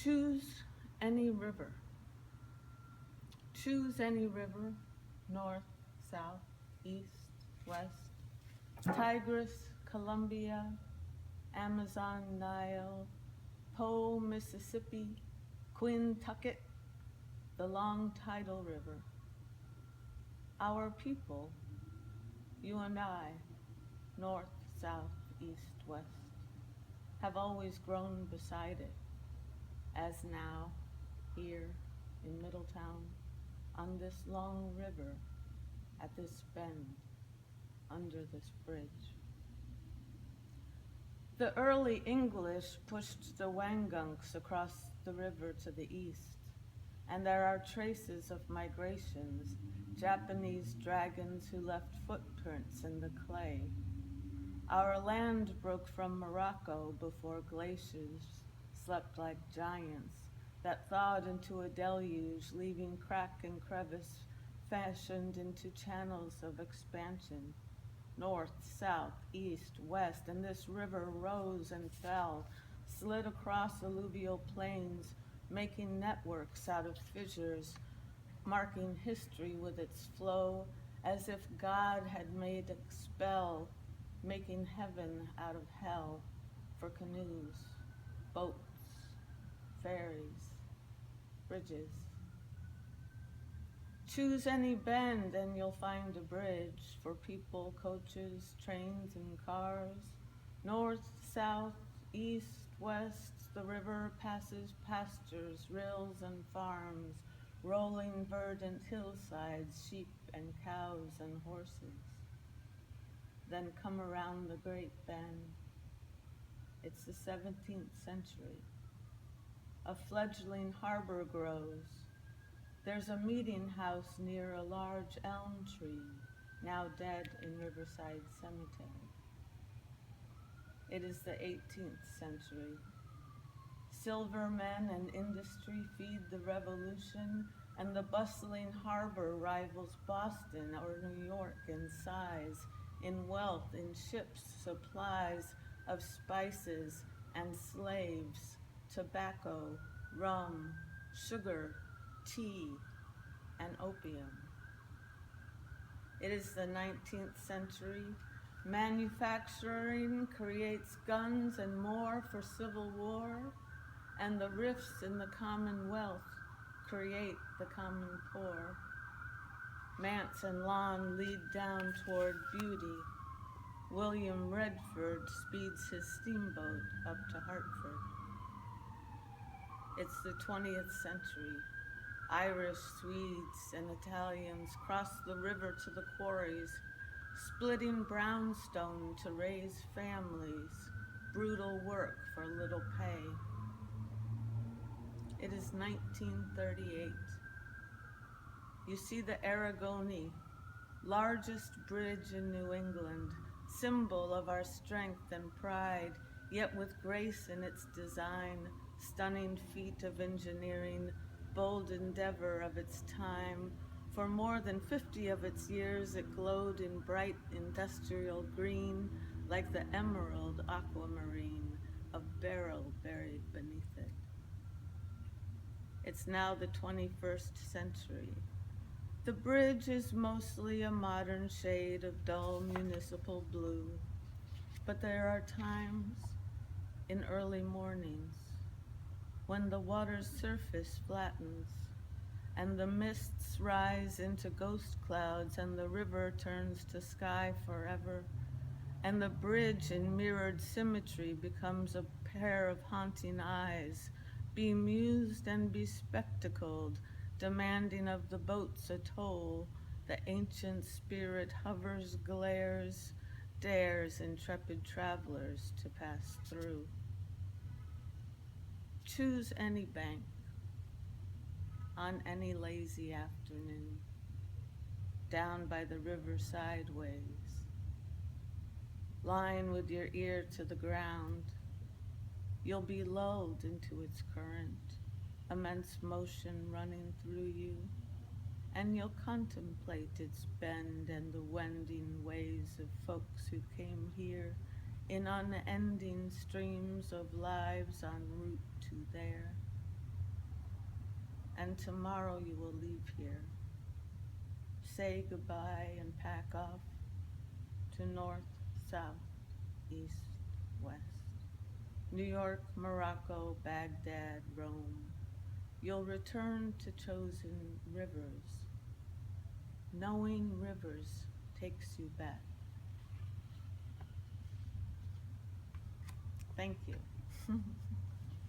Choose any river. Choose any river, north, south, east, west, Tigris, Columbia, Amazon, Nile, Po, Mississippi, Quintucket, the long tidal river. Our people, you and I, north, south, east, west, have always grown beside it, as now, here in Middletown, on this long river, at this bend, under this bridge. The early English pushed the Wangunks across the river to the east, and there are traces of migrations, Japanese dragons who left footprints in the clay. Our land broke from Morocco before glaciers slept like giants that thawed into a deluge, leaving crack and crevice fashioned into channels of expansion, north, south, east, west, and this river rose and fell, slid across alluvial plains, making networks out of fissures, marking history with its flow, as if God had made a spell, making heaven out of hell for canoes, boats, ferries, bridges. Choose any bend and you'll find a bridge for people, coaches, trains, and cars. North, south, east, west, the river passes pastures, rills, and farms, rolling verdant hillsides, sheep and cows and horses. Then come around the great bend. It's the 17th century. A fledgling harbor grows. There's a meeting house near a large elm tree, now dead in Riverside Cemetery. It is the 18th century. Silvermen and industry feed the revolution, and the bustling harbor rivals Boston or New York in size, in wealth, in ships, supplies of spices and slaves, tobacco, rum, sugar, tea, and opium. It is the 19th century. Manufacturing creates guns and more for civil war, and the rifts in the Commonwealth create the common poor. Mance and lawn lead down toward beauty. William Redford speeds his steamboat up to Hartford. It's the 20th century. Irish, Swedes, and Italians cross the river to the quarries, splitting brownstone to raise families, brutal work for little pay. It is 1938. You see the Aragoni, largest bridge in New England, symbol of our strength and pride, yet with grace in its design, stunning feat of engineering, bold endeavor of its time. For more than 50 of its years, it glowed in bright industrial green, like the emerald aquamarine of beryl buried beneath it. It's now the 21st century. The bridge is mostly a modern shade of dull municipal blue, but there are times in early mornings when the water's surface flattens and the mists rise into ghost clouds and the river turns to sky forever, and the bridge in mirrored symmetry becomes a pair of haunting eyes, bemused and bespectacled, demanding of the boats a toll. The ancient spirit hovers, glares, dares intrepid travelers to pass through. Choose any bank on any lazy afternoon, down by the Riverside Ways, lying with your ear to the ground. You'll be lulled into its current, immense motion running through you, and you'll contemplate its bend and the wending ways of folks who came here in unending streams of lives en route to there. and tomorrow you will leave here. Say goodbye and pack off to north, south, east, west. New York, Morocco, Baghdad, Rome. You'll return to chosen rivers. Knowing rivers takes you back. Thank you.